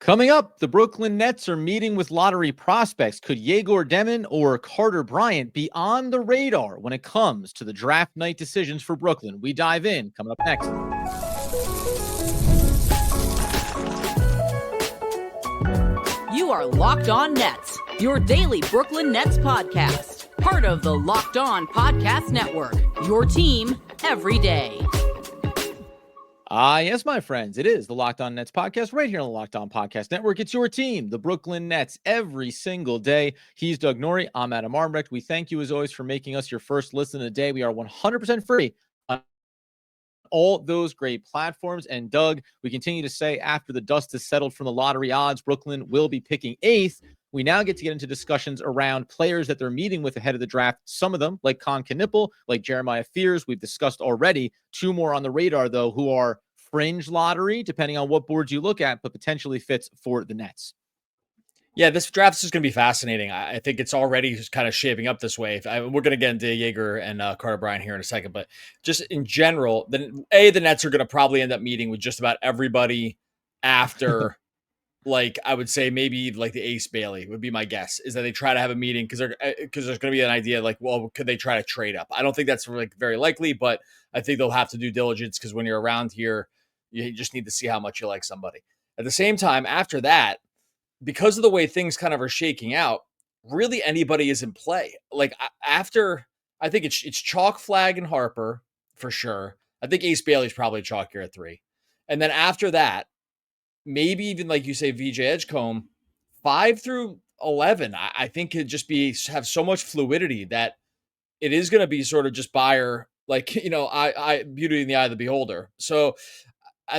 Coming up, the Brooklyn Nets are meeting with lottery prospects. Could Egor Demin or Carter Bryant be on the radar when it comes to the draft night decisions for Brooklyn? We dive in, coming up next. You are Locked On Nets, your daily Brooklyn Nets podcast. Part of the Locked On Podcast Network, your team every day. Yes, my friends, it is the Locked On Nets podcast right here on the Locked On Podcast Network. It's your team, the Brooklyn Nets, every single day. He's Doug Norrie. I'm Adam Armbrecht. We thank you, as always, for making us your first listen of the day. We are 100% free on all those great platforms. And, Doug, we continue to say after the dust has settled from the lottery odds, Brooklyn will be picking 8th. We now get to get into discussions around players that they're meeting with ahead of the draft. Some of them, like Con Knipple, like Jeremiah Fears, we've discussed already. 2 more on the radar, though, who are fringe lottery, depending on what boards you look at, but potentially fits for the Nets. Yeah, this draft is just going to be fascinating. I think it's already kind of shaping up this way. We're going to get into Egor and Carter Bryant here in a second, but just in general, the Nets are going to probably end up meeting with just about everybody after, like, I would say maybe like the Ace Bailey would be my guess, is that they try to have a meeting because there's going to be an idea like, well, could they try to trade up? I don't think that's like very likely, but I think they'll have to do diligence because when you're around here, you just need to see how much you like somebody. At the same time, after that, because of the way things kind of are shaking out, really anybody is in play. Like after, I think it's chalk, Flag, and Harper for sure. I think Ace Bailey's probably chalk here at 3. And then after that, maybe even like you say, VJ Edgecombe, 5 through 11, I think could just have so much fluidity that it is going to be sort of just buyer, like, I beauty in the eye of the beholder. So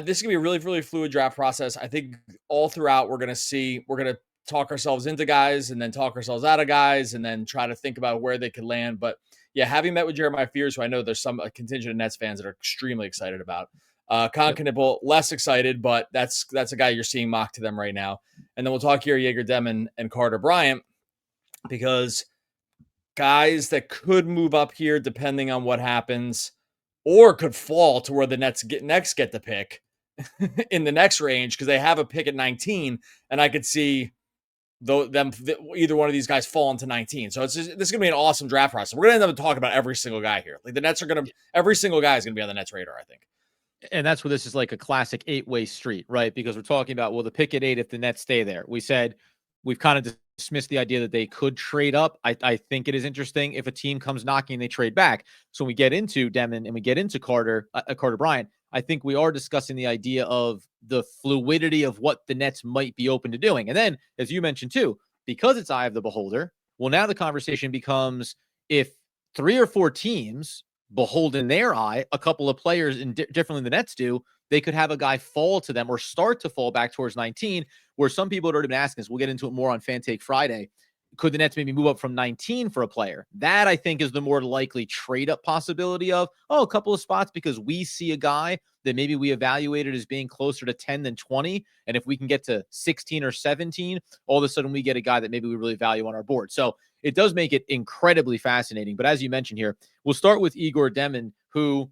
this is going to be a really, really fluid draft process. I think all throughout we're going to talk ourselves into guys and then talk ourselves out of guys and then try to think about where they could land. But yeah, having met with Jeremiah Fears, who I know there's some contingent of Nets fans that are extremely excited about. Con Knipple, less excited, but that's a guy you're seeing mocked to them right now. And then we'll talk here, Egor Demin and Carter Bryant, because guys that could move up here depending on what happens, or could fall to where the Nets get the pick in the next range because they have a pick at 19, and I could see either one of these guys fall into 19. So this is going to be an awesome draft process. We're going to end up talking about every single guy here. Like the Nets are going to, every single guy is going to be on the Nets radar, I think. And that's where this is like a classic 8-way street, right? Because we're talking about, well, the pick at 8 if the Nets stay there. We said we've kind of dismissed the idea that they could trade up. I think it is interesting if a team comes knocking and they trade back. So when we get into Demin and we get into Carter Bryant, I think we are discussing the idea of the fluidity of what the Nets might be open to doing. And then, as you mentioned too, because it's eye of the beholder, well, now the conversation becomes if 3 or 4 teams behold in their eye a couple of players differently than the Nets do, they could have a guy fall to them or start to fall back towards 19, where some people had already been asking us. We'll get into it more on Fan Take Friday. Could the Nets maybe move up from 19 for a player? That, I think, is the more likely trade-up possibility of, a couple of spots because we see a guy that maybe we evaluated as being closer to 10 than 20. And if we can get to 16 or 17, all of a sudden we get a guy that maybe we really value on our board. So it does make it incredibly fascinating. But as you mentioned here, we'll start with Egor Demin, who,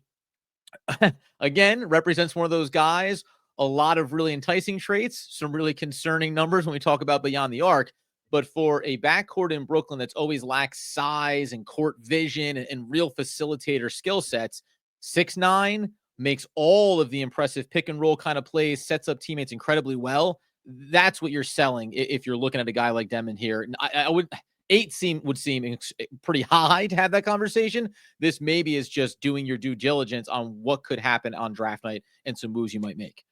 again, represents one of those guys, a lot of really enticing traits, some really concerning numbers when we talk about beyond the arc. But for a backcourt in Brooklyn that's always lacked size and court vision and real facilitator skill sets, 6'9", makes all of the impressive pick and roll kind of plays, sets up teammates incredibly well. That's what you're selling if you're looking at a guy like Demin here. I would 8 would seem pretty high to have that conversation. This maybe is just doing your due diligence on what could happen on draft night and some moves you might make.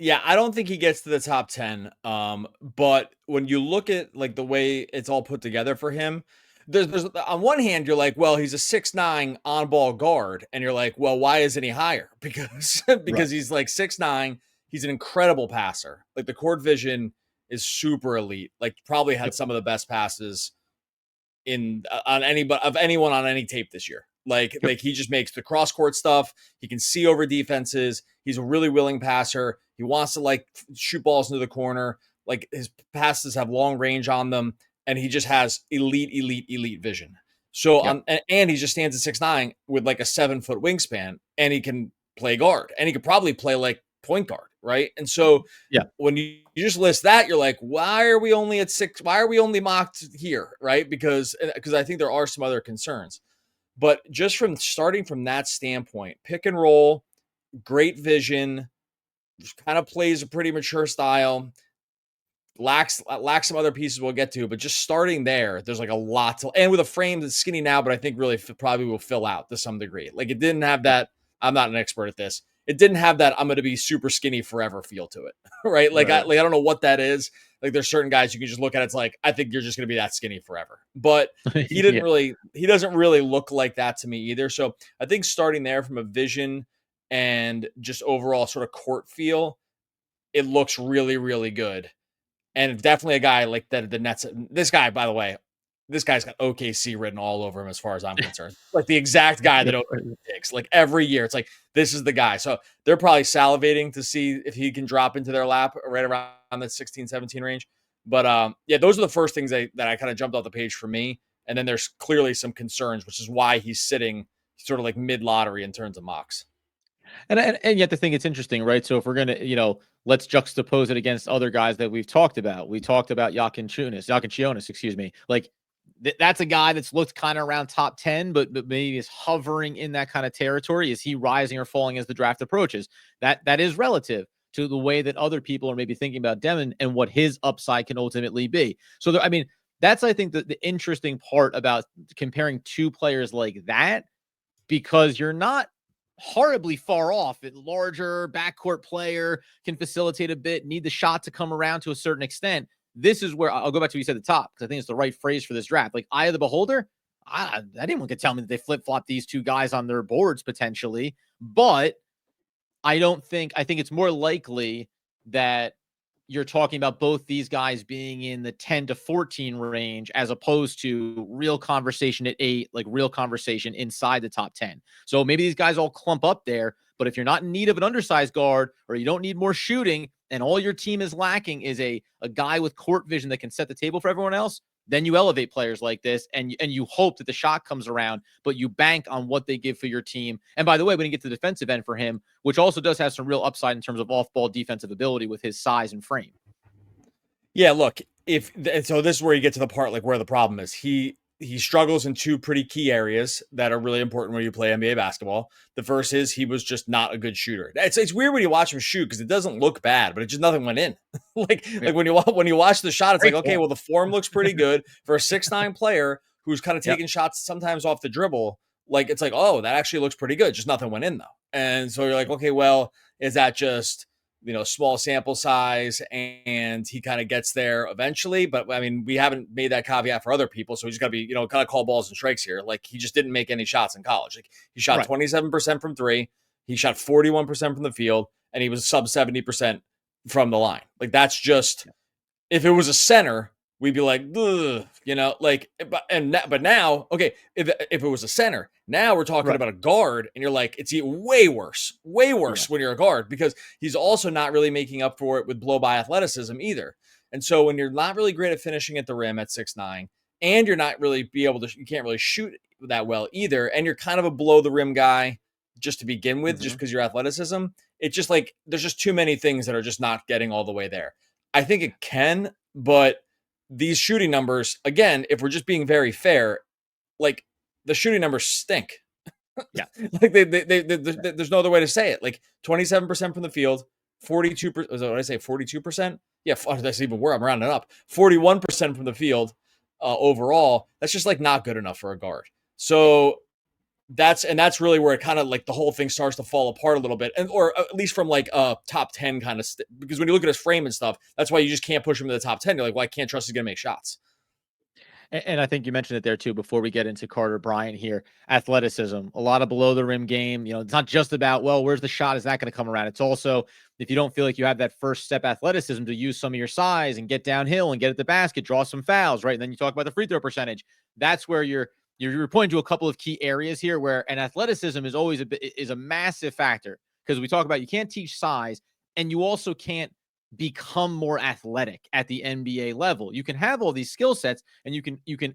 Yeah, I don't think he gets to the top 10. But when you look at like the way it's all put together for him, there's on one hand, you're like, well, he's a 6'9" on-ball guard. And you're like, well, why isn't he higher? Because Right. He's like 6'9". He's an incredible passer. Like the court vision is super elite. Like probably had some of the best passes on anyone on any tape this year. Like he just makes the cross court stuff. He can see over defenses. He's a really willing passer. He wants to like shoot balls into the corner. Like his passes have long range on them, and he just has elite vision. So and he just stands at 6'9" with like a 7-foot wingspan, and he can play guard, and he could probably play like point guard, right? And so Yeah. when you just list that, you're like, why are we only at 6? Why are we only mocked here, right? Because I think there are some other concerns. But just from starting from that standpoint, pick and roll, great vision, kind of plays a pretty mature style, lacks some other pieces we'll get to, but just starting there's like a lot to, and with a frame that's skinny now, but I think really probably will fill out to some degree. Like it didn't have that. I'm not an expert at this. It didn't have that I'm going to be super skinny forever feel to it, right? Like Right. I don't know what that is. Like there's certain guys you can just look at. It's like I think you're just going to be that skinny forever. But he Yeah. doesn't really look like that to me either. So I think starting there from a vision and just overall sort of court feel, it looks really, really good. And definitely a guy like that. The Nets. This guy, by the way, this guy's got OKC written all over him as far as I'm concerned. Like the exact guy that OKC takes. Like every year, it's like this is the guy. So they're probably salivating to see if he can drop into their lap right around the 16, 17 range. But yeah, those are the first things that I kind of jumped off the page for me. And then there's clearly some concerns, which is why he's sitting sort of like mid lottery in terms of mocks. And yet the thing, it's interesting, right? So if we're gonna, let's juxtapose it against other guys that we've talked about. We talked about Yakin excuse me. Like that's a guy that's looked kind of around top 10, but maybe is hovering in that kind of territory. Is he rising or falling as the draft approaches? That is relative to the way that other people are maybe thinking about Demin and what his upside can ultimately be. So I mean, that's I think the interesting part about comparing two players like that, because you're not horribly far off. A larger backcourt player can facilitate a bit, need the shot to come around to a certain extent. This is where I'll go back to what you said at the top, because I think it's the right phrase for this draft. Like eye of the beholder. Anyone could tell me that they flip flop these two guys on their boards potentially, but I think it's more likely that you're talking about both these guys being in the 10 to 14 range as opposed to real conversation at 8, like real conversation inside the top 10. So maybe these guys all clump up there, but if you're not in need of an undersized guard or you don't need more shooting and all your team is lacking is a guy with court vision that can set the table for everyone else, then you elevate players like this and you hope that the shot comes around, but you bank on what they give for your team. And by the way, when you get to the defensive end for him, which also does have some real upside in terms of off-ball defensive ability with his size and frame. Yeah, look, so this is where you get to the part like where the problem is. He struggles in two pretty key areas that are really important when you play NBA basketball. The first is he was just not a good shooter. It's weird when you watch him shoot because it doesn't look bad, but it just nothing went in. like when you watch the shot, it's like, okay, well the form looks pretty good for a 6'9" player who's kind of taking shots sometimes off the dribble. Like it's like, oh, that actually looks pretty good. Just nothing went in though. And so you're like, okay, well, is that just small sample size and he kind of gets there eventually? But I mean, we haven't made that caveat for other people. So he's got to be, kind of call balls and strikes here. Like he just didn't make any shots in college. Like he shot 27% from three. He shot 41% from the field and he was sub 70% from the line. Like that's just, if it was a center, we'd be like, but now, okay, if it was a center, now we're talking about a guard, and you're like, it's way worse when you're a guard because he's also not really making up for it with blow by athleticism either. And so when you're not really great at finishing at the rim at 6'9", and you're not really you can't really shoot that well either, and you're kind of a below the rim guy just to begin with, just because your athleticism, it's just like there's just too many things that are just not getting all the way there. I think it can, but these shooting numbers, again, if we're just being very fair, like the shooting numbers stink. Yeah. Like there's no other way to say it. Like 27% from the field, 42%. Is that what I say? 42%? Yeah, that's even where I'm rounding up. 41% from the field overall. That's just like not good enough for a guard. So that's really where it kind of like the whole thing starts to fall apart a little bit, or at least from like a top 10 kind of because when you look at his frame and stuff, that's why you just can't push him to the top 10. You're like, well, I can't trust he's gonna make shots. And I think you mentioned it there too before we get into Carter Bryant here. Athleticism, a lot of below the rim game. It's not just about, well, where's the shot? Is that going to come around? It's also, if you don't feel like you have that first step athleticism to use some of your size and get downhill and get at the basket, draw some fouls, right? And then you talk about the free throw percentage. That's where you're pointing to a couple of key areas here where an athleticism is always a massive factor, because we talk about you can't teach size and you also can't become more athletic at the NBA level. You can have all these skill sets and you can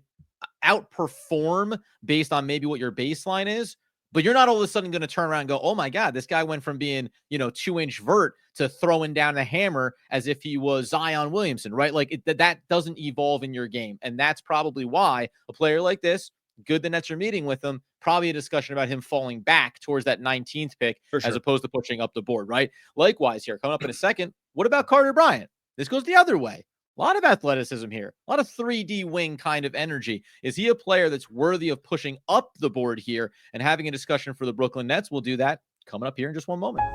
outperform based on maybe what your baseline is, but you're not all of a sudden going to turn around and go, oh my God, this guy went from being, 2-inch vert to throwing down a hammer as if he was Zion Williamson, right? Like that doesn't evolve in your game. And that's probably why a player like this, good the Nets are meeting with him, probably a discussion about him falling back towards that 19th pick as opposed to pushing up the board, right? Likewise here, coming up in a second, what about Carter Bryant? This goes the other way. A lot of athleticism here, a lot of 3D wing kind of energy. Is he a player that's worthy of pushing up the board here and having a discussion for the Brooklyn Nets? We'll do that coming up here in just one moment.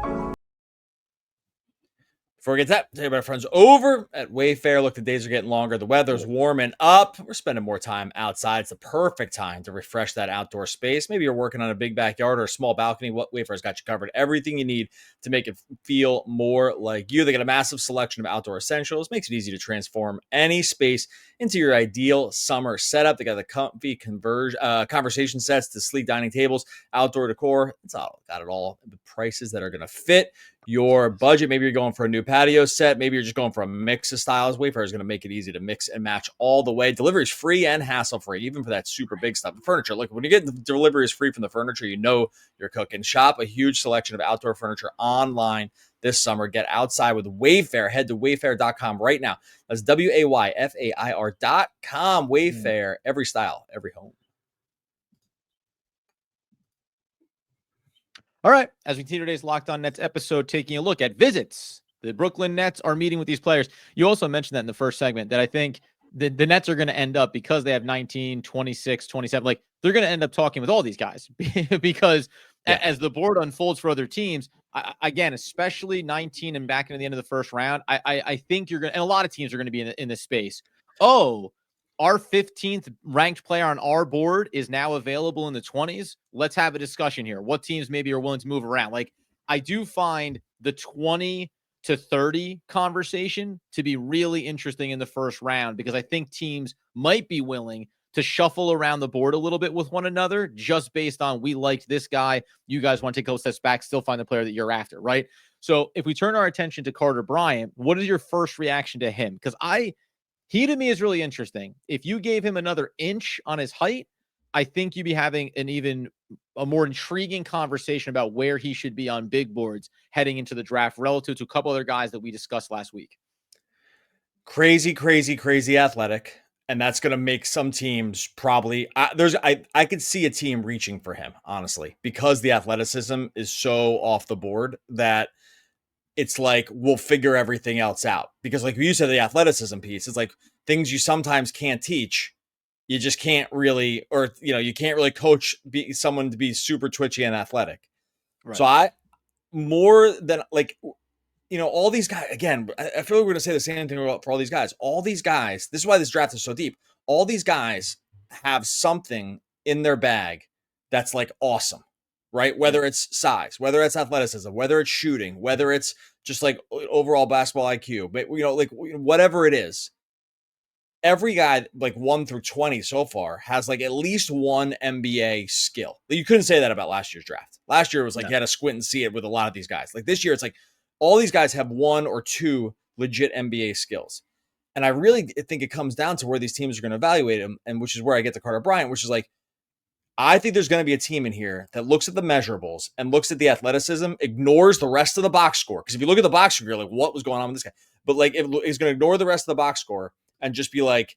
Before we get to that, tell you about our friends over at Wayfair. Look, the days are getting longer. The weather's warming up. We're spending more time outside. It's the perfect time to refresh that outdoor space. Maybe you're working on a big backyard or a small balcony. Wayfair's got you covered. Everything you need to make it feel more like you. They got a massive selection of outdoor essentials. Makes it easy to transform any space into your ideal summer setup. They got the comfy conversation sets to sleek dining tables, outdoor decor. It's all got it all. The prices that are going to fit your budget. Maybe you're going for a new patio set. Maybe you're just going for a mix of styles. Wayfair is going to make it easy to mix and match all the way. Delivery is free and hassle-free, even for that super big stuff. The furniture, look, when you get the delivery is free from the furniture, you know you're cooking. Shop a huge selection of outdoor furniture online this summer. Get outside with Wayfair. Head to wayfair.com right now. That's WAYFAIR.com. Wayfair, every style, every home. All right, as we continue today's Locked On Nets episode, taking a look at visits. The Brooklyn Nets are meeting with these players. You also mentioned that in the first segment that I think the Nets are going to end up, because they have 19, 26, 27, like they're going to end up talking with all these guys because as the board unfolds for other teams, again, especially 19 and back into the end of the first round, I think you're going to, and a lot of teams are going to be in this space. Oh, our 15th ranked player on our board is now available in the 20s. Let's have a discussion here. What teams maybe are willing to move around? Like, I do find the 20 to 30 conversation to be really interesting in the first round, because I think teams might be willing to shuffle around the board a little bit with one another just based on, we liked this guy, you guys want to take a couple steps back, still find the player that you're after, right? So if we turn our attention to Carter Bryant, what is your first reaction to him? Because he to me is really interesting. If you gave him another inch on his height, I think you'd be having a more intriguing conversation about where he should be on big boards heading into the draft relative to a couple other guys that we discussed last week. Crazy, crazy, crazy athletic. And that's going to make some teams probably I could see a team reaching for him, honestly, because the athleticism is so off the board that it's like, we'll figure everything else out. Because like you said, the athleticism piece, it's like things you sometimes can't teach. You just can't really, or, you can't really coach someone to be super twitchy and athletic. Right. So more than like, all these guys, again, I feel like we're going to say the same thing for all these guys. All these guys, this is why this draft is so deep. All these guys have something in their bag that's like awesome. Right? Whether it's size, whether it's athleticism, whether it's shooting, whether it's just like overall basketball IQ, but like whatever it is, every guy like 1 through 20 so far has like at least one NBA skill. You couldn't say that about last year's draft. Last year it was like you had to squint and see it with a lot of these guys. Like this year, it's like all these guys have 1 or 2 legit NBA skills. And I really think it comes down to where these teams are going to evaluate him, and which is where I get to Carter Bryant, which is like, I think there's going to be a team in here that looks at the measurables and looks at the athleticism, ignores the rest of the box score. Because if you look at the box score, you're like, what was going on with this guy? But like, it's going to ignore the rest of the box score and just be like,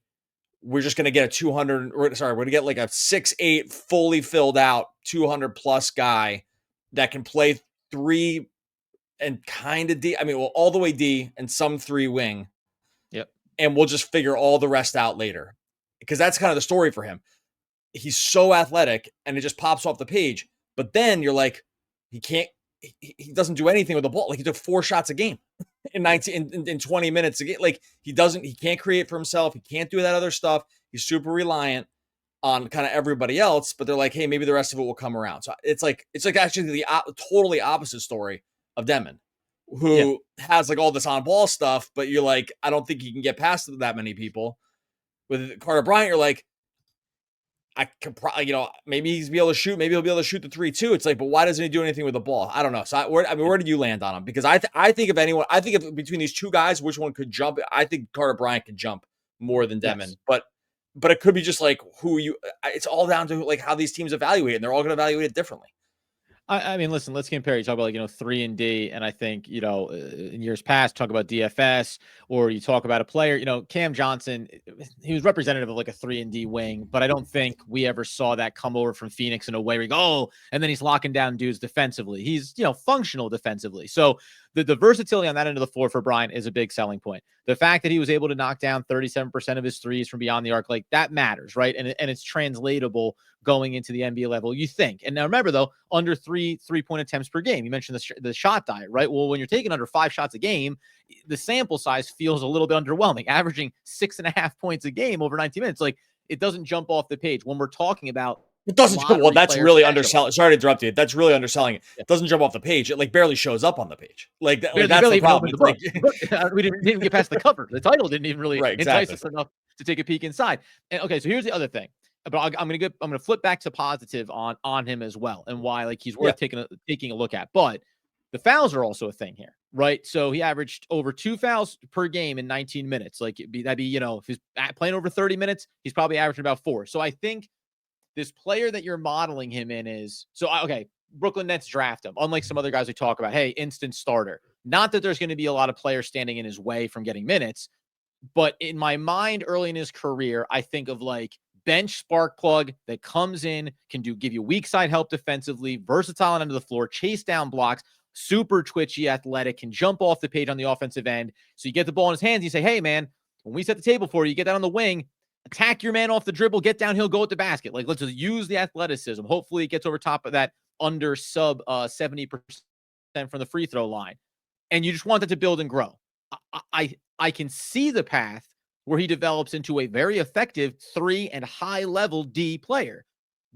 we're just going to get we're going to get like a 6'8", fully filled out, 200 plus guy that can play 3 and kind of D. I mean, well, all the way D and some 3 wing. Yep. And we'll just figure all the rest out later. Because that's kind of the story for him. He's so athletic and it just pops off the page. But then you're like, he doesn't do anything with the ball. Like he took 4 shots a game in 20 minutes a game. Like he can't create for himself. He can't do that other stuff. He's super reliant on kind of everybody else, but they're like, hey, maybe the rest of it will come around. So it's like actually the totally opposite story of Demin, who has like all this on ball stuff, but you're like, I don't think he can get past that many people. With Carter Bryant, you're like, I could probably, maybe he's be able to shoot. Maybe he'll be able to shoot the 3 too. It's like, but why doesn't he do anything with the ball? I don't know. So where did you land on him? Because I think if between these two guys, which one could jump? I think Carter Bryant could jump more than Demin, but it could be just like it's all down to like how these teams evaluate it, and they're all going to evaluate it differently. I mean, listen, let's compare. You talk about, like, 3-and-D, and I think, in years past, talk about DFS, or you talk about a player, Cam Johnson, he was representative of like a 3-and-D wing, but I don't think we ever saw that come over from Phoenix in a way where you go, oh, and then he's locking down dudes defensively. He's, functional defensively. So the versatility on that end of the floor for Bryant is a big selling point. The fact that he was able to knock down 37% of his threes from beyond the arc, like, that matters, right? And it's translatable going into the NBA level, you think. And now remember, though, under 3-point attempts per game. You mentioned the shot diet, right? Well, when you're taking under 5 shots a game, the sample size feels a little bit underwhelming. Averaging 6.5 points a game over 90 minutes, like, it doesn't jump off the page when we're talking about. It doesn't. Well, that's really underselling. Sorry to interrupt you. That's really underselling it. It doesn't jump off the page. It like barely shows up on the page. Like that's the problem. We didn't even get past the cover. The title didn't even really entice us enough to take a peek inside. And okay, so here's the other thing. But I'm gonna flip back to positive on him as well, and why, like, he's worth taking a look at. But the fouls are also a thing here, right? So he averaged over 2 fouls per game in 19 minutes. Like, that'd be if he's playing over 30 minutes, he's probably averaging about 4. So I think this player that you're modeling him in is okay. Brooklyn Nets draft him, unlike some other guys we talk about. Hey, instant starter. Not that there's going to be a lot of players standing in his way from getting minutes, but in my mind, early in his career, I think of like bench spark plug that comes in, can give you weak side help defensively, versatile on end of the floor, chase down blocks, super twitchy, athletic, can jump off the page on the offensive end. So you get the ball in his hands, you say, hey man, when we set the table for you, get that on the wing, attack your man off the dribble, get downhill, go at the basket. Like, let's just use the athleticism. Hopefully it gets over top of that under sub 70% from the free throw line. And you just want that to build and grow. I can see the path where he develops into a very effective 3 and high level D player.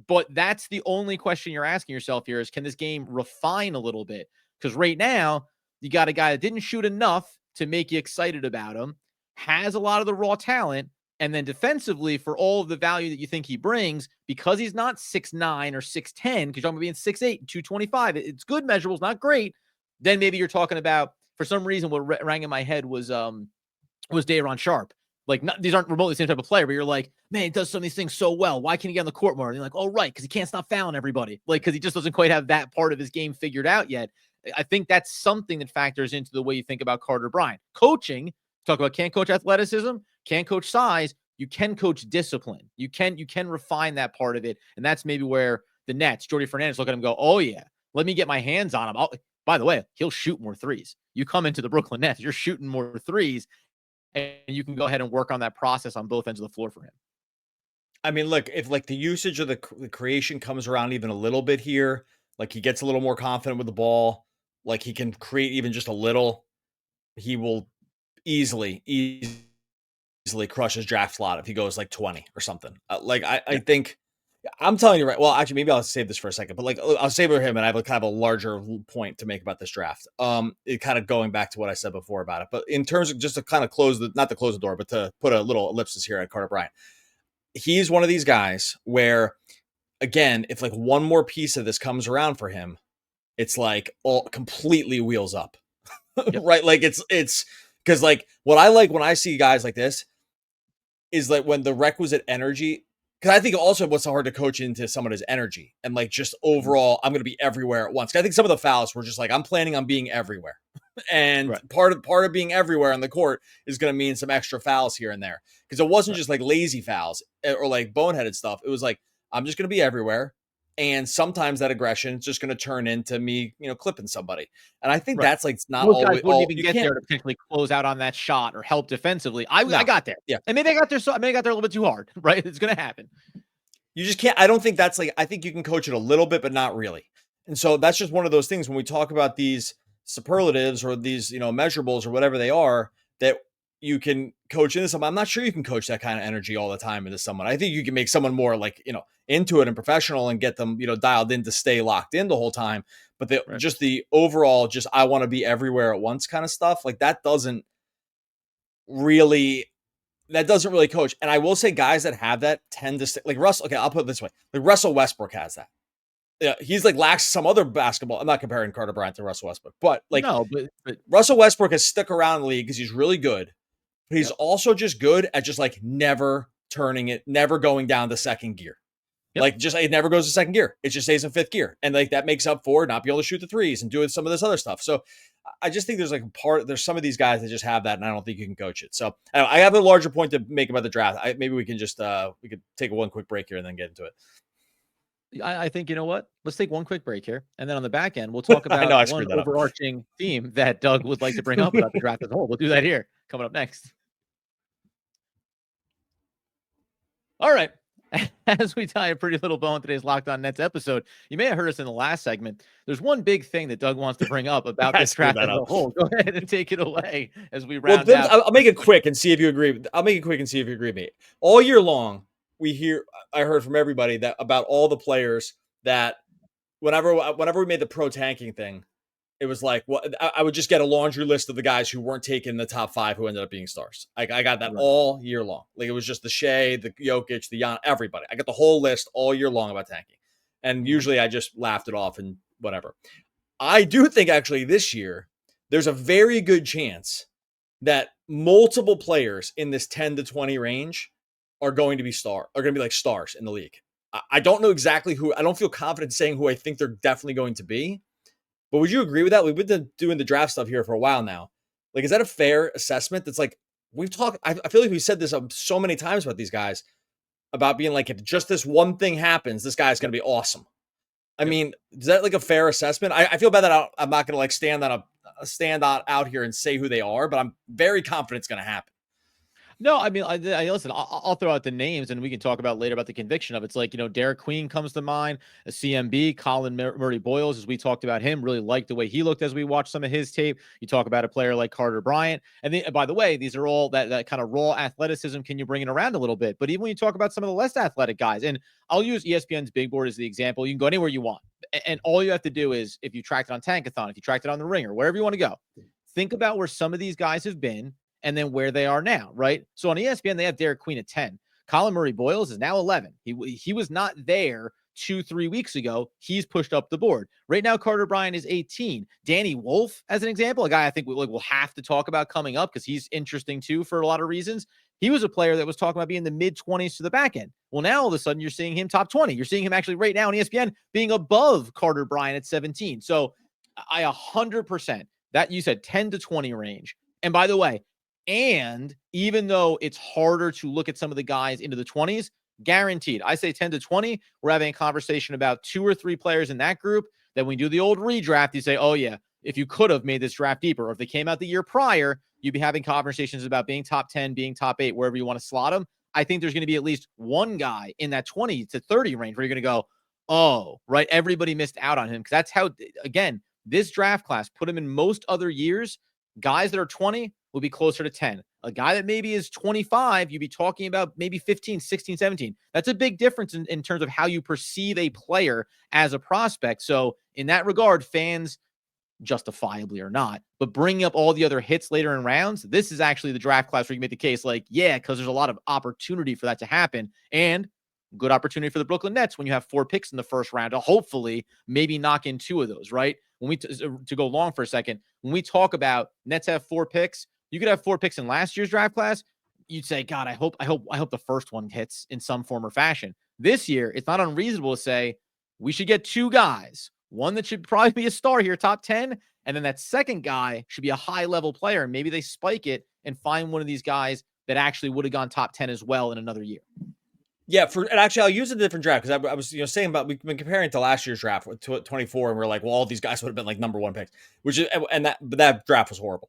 But that's the only question you're asking yourself here is, can this game refine a little bit? Because right now you got a guy that didn't shoot enough to make you excited about him, has a lot of the raw talent, and then defensively, for all of the value that you think he brings, because he's not 6'9" or 6'10", because you're talking about being 6'8", 225, it's good measurables, not great. Then maybe you're talking about, for some reason, what rang in my head was Day'Ron Sharp. Like, these aren't remotely the same type of player, but you're like, man, he does some of these things so well. Why can't he get on the court more? And you're like, oh, right, because he can't stop fouling everybody. Like, because he just doesn't quite have that part of his game figured out yet. I think that's something that factors into the way you think about Carter Bryant. Coaching, talk about can't coach athleticism, can't coach size, you can coach discipline. You can refine that part of it. And that's maybe where the Nets, Jordy Fernandez, look at him and go, oh, yeah, let me get my hands on him. By the way, he'll shoot more threes. You come into the Brooklyn Nets, you're shooting more threes, and you can go ahead and work on that process on both ends of the floor for him. I mean, look, if like the usage of the creation comes around even a little bit here, like he gets a little more confident with the ball, like he can create even just a little, he will easily crush his draft slot if he goes like 20 or something. I think, I'm telling you right. Well, actually, maybe I'll save this for a second, but like I'll save it for him, and I have a kind of a larger point to make about this draft. It kind of going back to what I said before about it, but in terms of just to kind of not to close the door, but to put a little ellipsis here at Carter Bryant. He's one of these guys where, again, if like one more piece of this comes around for him, it's like all completely wheels up, right? Like it's because like what I like when I see guys like this is like when the requisite energy. Because I think also what's so hard to coach into someone is energy and like just overall, I'm going to be everywhere at once. I think some of the fouls were just like, I'm planning on being everywhere. And part of being everywhere on the court is going to mean some extra fouls here and there. Because it wasn't just like lazy fouls or like boneheaded stuff. It was like, I'm just going to be everywhere. And sometimes that aggression is just going to turn into me, clipping somebody. And I think that's like not most guys wouldn't even get there to potentially close out on that shot or help defensively. I got there. Yeah. And maybe I got there a little bit too hard, right? It's going to happen. You just can't. I don't think that's like, I think you can coach it a little bit, but not really. And so that's just one of those things when we talk about these superlatives or these, measurables or whatever they are that you can coach into someone. I'm not sure you can coach that kind of energy all the time into someone. I think you can make someone more like, into it and professional and get them, dialed in to stay locked in the whole time. But just the overall, I want to be everywhere at once kind of stuff. Like that doesn't really coach. And I will say guys that have that tend to stay like Russell. Okay. I'll put it this way. Like Russell Westbrook has that. Yeah, he's like lacks some other basketball. I'm not comparing Carter Bryant to Russell Westbrook, but like but Russell Westbrook has stuck around the league because he's really good, but he's also just good at just like never turning it, never going down the second gear. Yep. Like, just it never goes to second gear. It just stays in fifth gear. And like that makes up for not being able to shoot the threes and doing some of this other stuff. So I just think there's like there's some of these guys that just have that, and I don't think you can coach it. So I have a larger point to make about the draft. Maybe we can just we could take one quick break here and then get into it. I think, you know what? Let's take one quick break here. And then on the back end, we'll talk I about know I one screwed that up. overarching theme that Doug would like to bring up about the draft as a whole. We'll do that here coming up next. All right. As we tie a pretty little bow in today's Locked On Nets episode, you may have heard us in the last segment. There's one big thing that Doug wants to bring up about this draft as a whole. Go ahead and take it away as we round out. I'll make it quick and see if you agree. I'll make it quick and see if you agree with me. All year long, I heard from everybody that about all the players that whenever we made the pro tanking thing, it was like, I would just get a laundry list of the guys who weren't taken in the top 5 who ended up being stars. I got that all year long. Like, it was just the Shea, the Jokic, the Jan, everybody. I got the whole list all year long about tanking. And usually I just laughed it off and whatever. I do think actually this year, there's a very good chance that multiple players in this 10 to 20 range are going to be like stars in the league. I don't know exactly who. I don't feel confident saying who I think they're definitely going to be. But would you agree with that? We've been doing the draft stuff here for a while now. Like, is that a fair assessment? That's like, we've talked, I feel like we've said this so many times about these guys, about being like, if just this one thing happens, this guy's going to be awesome. I mean, is that like a fair assessment? I feel bad that I'm not going to like stand out here and say who they are, but I'm very confident it's going to happen. No, I mean, I listen. I'll throw out the names, and we can talk about later about the conviction of it. It's like, Derek Queen comes to mind, a CMB, Colin Murray Boyles, as we talked about him, really liked the way he looked as we watched some of his tape. You talk about a player like Carter Bryant, and by the way, these are all that kind of raw athleticism. Can you bring it around a little bit? But even when you talk about some of the less athletic guys, and I'll use ESPN's Big Board as the example. You can go anywhere you want, and all you have to do is, if you tracked it on Tankathon, if you tracked it on the Ringer, wherever you want to go, think about where some of these guys have been and then where they are now, right? So on ESPN, they have Derek Queen at 10. Colin Murray Boyles is now 11. He was not there 2-3 weeks ago. He's pushed up the board. Right now, Carter Bryant is 18. Danny Wolf, as an example, a guy I think we'll have to talk about coming up because he's interesting too for a lot of reasons. He was a player that was talking about being in the mid-20s to the back end. Well, now all of a sudden you're seeing him top 20. You're seeing him actually right now on ESPN being above Carter Bryant at 17. So I 100% that you said 10 to 20 range. And by the way, and even though it's harder to look at some of the guys into the 20s, guaranteed, I say 10 to 20, we're having a conversation about 2 or 3 players in that group that when we do the old redraft, you say, oh yeah, if you could have made this draft deeper, or if they came out the year prior, you'd be having conversations about being top 10, being top 8, wherever you want to slot them. I think there's going to be at least one guy in that 20 to 30 range where you're going to go, oh, right, everybody missed out on him. Because that's how, again, this draft class put him in most other years. Guys that are 20 will be closer to 10. A guy that maybe is 25, you'd be talking about maybe 15, 16, 17. That's a big difference in terms of how you perceive a player as a prospect. So in that regard, fans, justifiably or not, but bringing up all the other hits later in rounds, this is actually the draft class where you make the case like, yeah, because there's a lot of opportunity for that to happen. And good opportunity for the Brooklyn Nets when you have 4 picks in the first round to hopefully maybe knock in 2 of those, right? When we to go long for a second, when we talk about Nets have 4 picks, you could have 4 picks in last year's draft class. You'd say, God, I hope the first one hits in some form or fashion. This year, it's not unreasonable to say we should get 2 guys, one that should probably be a star here, top 10, and then that second guy should be a high-level player. And maybe they spike it and find one of these guys that actually would have gone top 10 as well in another year. Yeah, and actually, I'll use a different draft because I was saying about we've been comparing to last year's draft to 24, and we're like, well, all these guys would have been like number 1 picks, but that draft was horrible.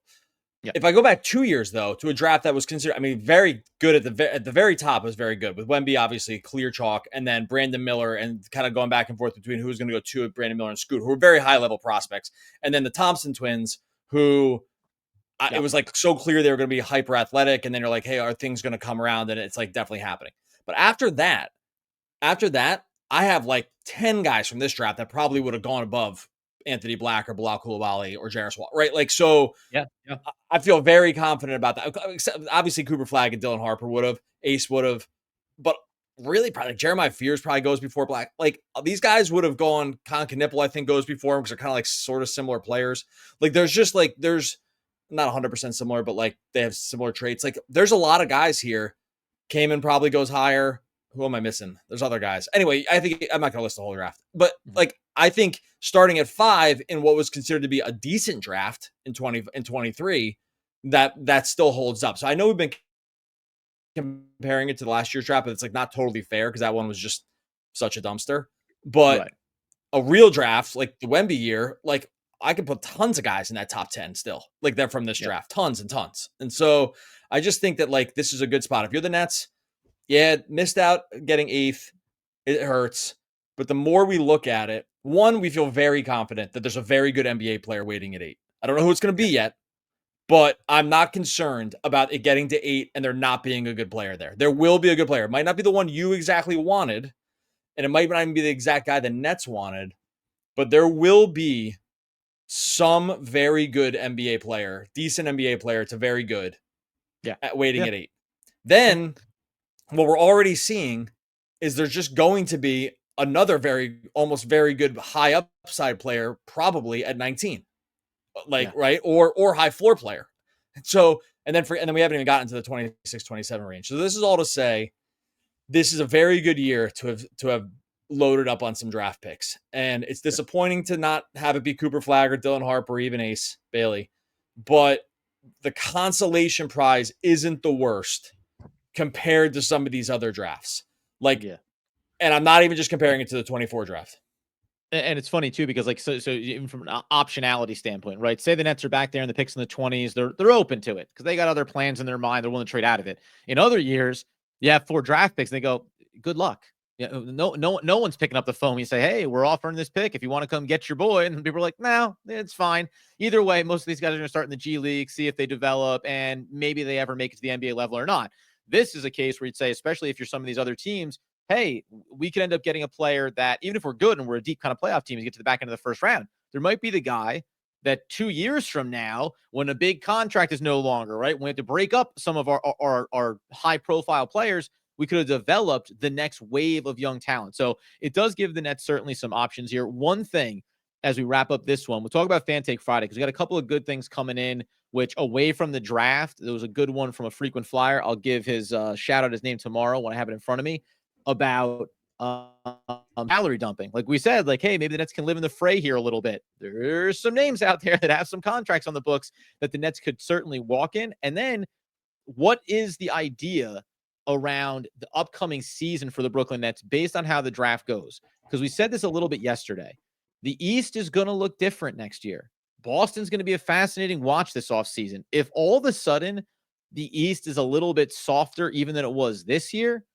Yeah. If I go back 2 years though to a draft that was considered, very good at the very top, was very good with Wemby, obviously clear chalk, and then Brandon Miller, and kind of going back and forth between who was going to go to Brandon Miller and Scoot, who were very high level prospects, and then the Thompson twins, who it was like so clear they were going to be hyper athletic, and then you're like, hey, are things going to come around? And it's like definitely happening. But after that, I have like 10 guys from this draft that probably would have gone above Anthony Black or Bilal Coulibaly or Jarris Wall, right? Like, so yeah. I feel very confident about that. Except obviously Cooper Flagg and Dylan Harper would have, Ace would have, but really probably like Jeremiah Fears probably goes before Black. Like these guys would have gone. Con Knipple, I think, goes before him because they're kind of like sort of similar players. Like there's not 100% similar, but like they have similar traits. Like there's a lot of guys here. Kaman probably goes higher. Who am I missing? There's other guys. Anyway, I think I'm not going to list the whole draft, but like I think starting at 5 in what was considered to be a decent draft in 23, that still holds up. So I know we've been comparing it to the last year's draft, but it's like not totally fair because that one was just such a dumpster. But a real draft like the Wemby year, like I could put tons of guys in that top 10 still, like they're from this draft, tons and tons. And so I just think that like this is a good spot. If you're the Nets, missed out getting 8th. It hurts. But the more we look at it, one, we feel very confident that there's a very good NBA player waiting at 8. I don't know who it's going to be yet, but I'm not concerned about it getting to 8 and there not being a good player there. There will be a good player. It might not be the one you exactly wanted, and it might not even be the exact guy the Nets wanted, but there will be some very good NBA player, decent NBA player to very good, waiting at 8. Then what we're already seeing is there's just going to be another almost very good high upside player probably at 19, right? Or high floor player. So, and then we haven't even gotten to the 26, 27 range. So this is all to say, this is a very good year to have loaded up on some draft picks. And it's disappointing to not have it be Cooper Flagg or Dylan Harper or even Ace Bailey, but the consolation prize isn't the worst compared to some of these other drafts. And I'm not even just comparing it to the 24 draft. And it's funny too, because like, so even from an optionality standpoint, right? Say the Nets are back there in the picks in the 20s, they're open to it because they got other plans in their mind. They're willing to trade out of it. In other years, you have 4 draft picks and they go, good luck. Yeah, no one's picking up the phone. You say, hey, we're offering this pick. If you want to come get your boy. And people are like, no, it's fine. Either way, most of these guys are going to start in the G League, see if they develop, and maybe they ever make it to the NBA level or not. This is a case where you'd say, especially if you're some of these other teams, hey, we could end up getting a player that, even if we're good and we're a deep kind of playoff team, you get to the back end of the first round, there might be the guy that 2 years from now, when a big contract is no longer, right, when we have to break up some of our high-profile players, we could have developed the next wave of young talent. So it does give the Nets certainly some options here. One thing, as we wrap up this one, we'll talk about Fan Take Friday because we got a couple of good things coming in, which away from the draft, there was a good one from a frequent flyer. I'll give his shout out his name tomorrow when I have it in front of me, about salary dumping. Like we said, like, hey, maybe the Nets can live in the fray here a little bit. There's some names out there that have some contracts on the books that the Nets could certainly walk in. And then what is the idea around the upcoming season for the Brooklyn Nets based on how the draft goes? Because we said this a little bit yesterday. The East is going to look different next year. Boston's going to be a fascinating watch this offseason. If all of a sudden the East is a little bit softer even than it was this year,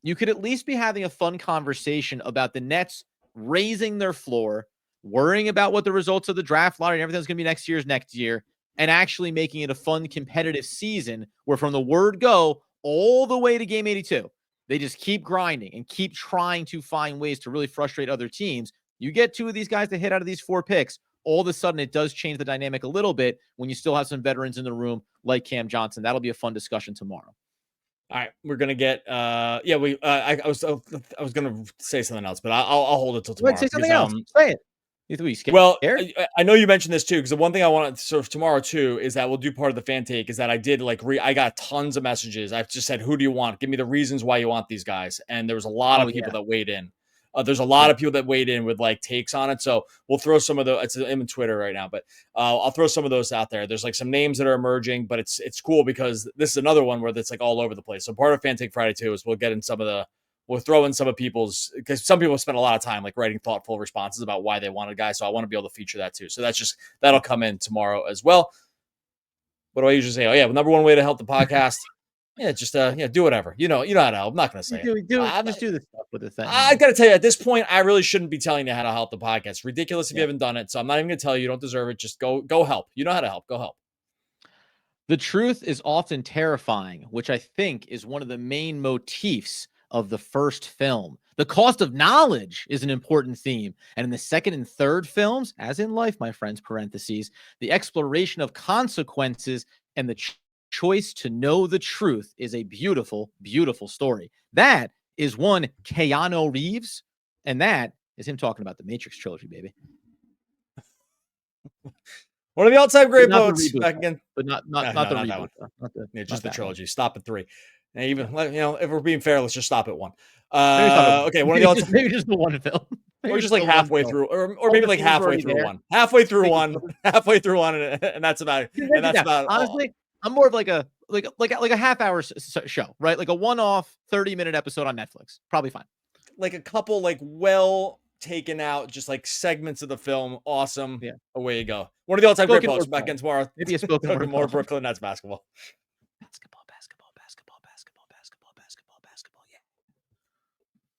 you could at least be having a fun conversation about the Nets raising their floor, worrying about what the results of the draft lottery and everything's going to be next year, and actually making it a fun, competitive season where from the word go all the way to game 82, they just keep grinding and keep trying to find ways to really frustrate other teams. You get 2 of these guys to hit out of these 4 picks, all of a sudden it does change the dynamic a little bit when you still have some veterans in the room like Cam Johnson. That'll be a fun discussion tomorrow. All right, we're gonna get. I was gonna say something else, but I'll hold it till tomorrow. Wait, say something else. Say it. You scared? Well, I know you mentioned this too, because the one thing I want to serve tomorrow too is that we'll do part of the fan take. Is that I did I got tons of messages. I've just said, who do you want? Give me the reasons why you want these guys. And there was a lot of people that weighed in. There's a lot of people that weighed in with like takes on it. So we'll throw some of it's in Twitter right now, but I'll throw some of those out there. There's like some names that are emerging, but it's cool because this is another one where it's like all over the place. So part of Fan Take Friday too is we'll throw in some of people's, because some people spend a lot of time like writing thoughtful responses about why they want a guy. So I want to be able to feature that too. So that'll come in tomorrow as well. What do I usually say? Oh yeah, number one way to help the podcast. Just do whatever. You know how to help. I'm not going to say it. Just do the stuff with the thing. I got to tell you, at this point, I really shouldn't be telling you how to help the podcast. It's ridiculous if you haven't done it. So I'm not even going to tell you. You don't deserve it. Just go help. You know how to help. Go help. The truth is often terrifying, which I think is one of the main motifs of the first film. The cost of knowledge is an important theme. And in the second and third films, as in life, my friends, parentheses, the exploration of consequences and the choice to know the truth is a beautiful, beautiful story. That is one Keanu Reeves, and that is him talking about the Matrix trilogy, baby. One of the all-time great poets back again, but not the reboot. just the trilogy. Stop at 3. And even if we're being fair, let's just stop at 1. Maybe stop at one. Okay, one of the all Maybe just the one film. or just like halfway through, or maybe like halfway through there. one. Halfway through one, and that's about and that's about honestly. I'm more of like a half hour show, right? Like a one-off 30-minute episode on Netflix. Probably fine. Like a couple like well taken out, just like segments of the film. Awesome. Yeah. Away you go. One of the all-time great posts. Back in tomorrow. Maybe a spoken word more Brooklyn Nets basketball. Basketball.